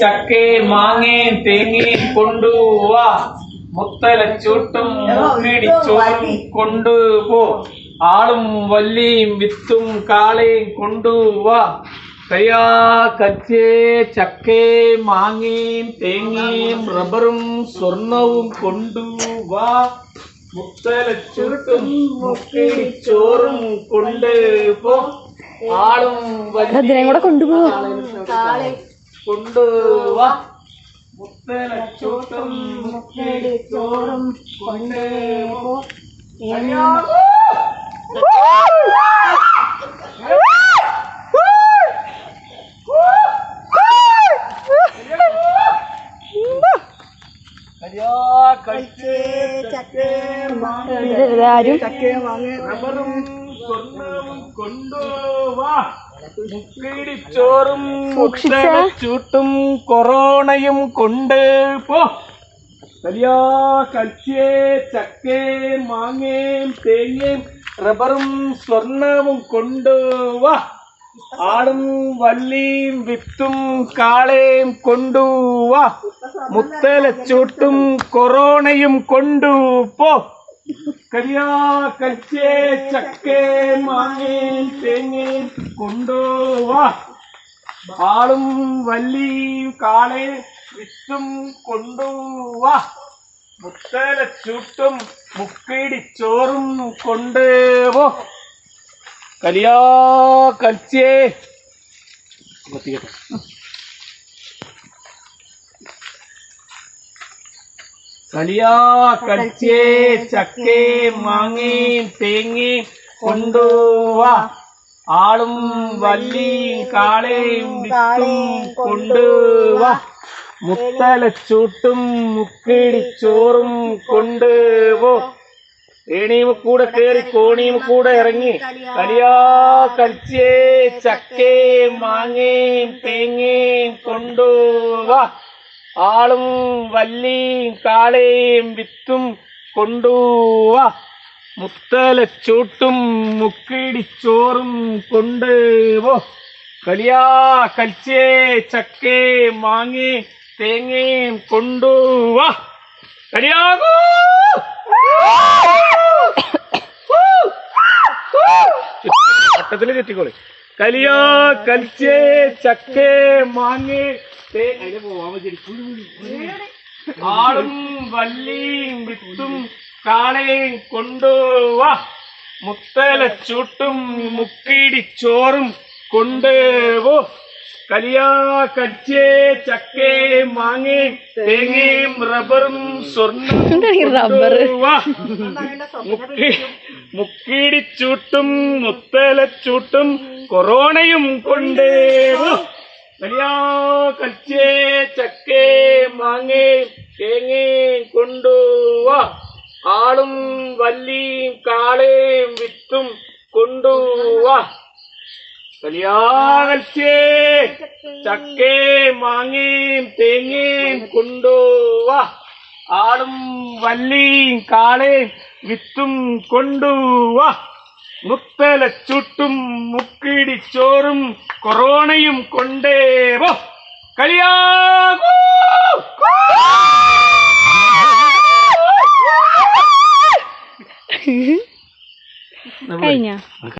ചക്കേ മാങ്ങയും തേങ്ങയും കൊണ്ടുവാ, മുത്തലച്ചൂട്ടും മുക്കിടിച്ചോറും കൊണ്ടുപോ, ആളും വല്ലിയും വിത്തും കാളയും കൊണ്ടുവാ. കയ്യാ കച്ചേ ചക്കേ മാങ്ങയും തേങ്ങയും റബ്ബറും സ്വർണവും കൊണ്ടുവാ, മുത്തലച്ചൂട്ടും മുക്കിടിച്ചോറും കൊണ്ടുപോ, ആളും വല്ലിയും കൂടെ കൊണ്ടുവാ, മുത്തലച്ചൂട്ടും മുക്കിടിച്ചോറും കൊണ്ടുപോ. മുക്കിടിച്ചോറും മുത്തലച്ചൂട്ടും കൊറോണയും കൊണ്ട് പോ. കലിയാ കൽച്ചേ ചക്കേ മാങ്ങയും തേങ്ങയും റബ്ബറും സ്വർണവും കൊണ്ടുവാ, ആളും വല്ലിയും വിത്തും കാളയും കൊണ്ടുവാ, മുത്തലച്ചൂട്ടും കൊറോണയും കൊണ്ടുപോ. കലിയാ കൽച്ചേ ചക്കേ മാങ്ങയും തേങ്ങയും കൊണ്ടുവാ, ആളും വല്ലിയും കാളയും വിത്തും കൊണ്ടുവാ, മുത്തലച്ചൂട്ടും മുക്കിടിച്ചോറും കൊണ്ടുപോ. കലിയാ കൽച്ചേ കലിയാ കൽച്ചേ ചക്കേ മാങ്ങയും തേങ്ങയും കൊണ്ടുവാ, ആളും വല്ലിയും കാളയും വിത്തും കൊണ്ടുവാ, മുത്തലച്ചൂട്ടും മുക്കിടിച്ചോറും കൊണ്ടുപോ. ഏണിയും കൂടെ കേറി കോണിയും കൂടെ ഇറങ്ങി. കലിയാ കൽച്ചേ ചക്കേ മാങ്ങയും തേങ്ങയും കൊണ്ടുവാ, ആളും വല്ലിയും കാളയും വിത്തും കൊണ്ടുവാ, മുത്തലച്ചൂട്ടും മുക്കിടിച്ചോറും കൊണ്ടുപോ. കലിയാ കൽച്ചേ ചക്കേ മാങ്ങയും തേങ്ങയും കൊണ്ടുവാ. കലിയാകൂ വട്ടത്തില് ചുറ്റിക്കോളി. കലിയാ കൽച്ചേ ചക്കേ മാങ്ങേ ആളും വല്ലിയും വിത്തും കാളയും കൊണ്ടുവാ, മുത്തലച്ചൂട്ടും മുക്കിടിച്ചോറും കൊണ്ടുപോ. കലിയാ കൽച്ചേ ചക്കേ മാങ്ങയും തേങ്ങയും റബ്ബറും സ്വർണ്ണവും കൊണ്ടുവാ, മുക്കിടിച്ചൂട്ടും മുത്തലച്ചൂട്ടും കൊറോണയും കൊണ്ടുപോ. കലിയാ കൽച്ചേ ചക്കേ മാങ്ങയും തേങ്ങയും കൊണ്ടുവാ, ആളും വല്ലിയും കാളയും വിത്തും കൊണ്ടുവാ. കലിയാ കൽച്ചേ ചക്കേ മാങ്ങയും തേങ്ങയും കൊണ്ടുവാ, ആളും വല്ലിയും കാളയും വിത്തും കൊണ്ടുവാ, മുത്തലച്ചൂട്ടും മുക്കിടിച്ചോറും കൊറോണയും കൊണ്ടുപോ. കലിയാകൂ കഴിഞ്ഞ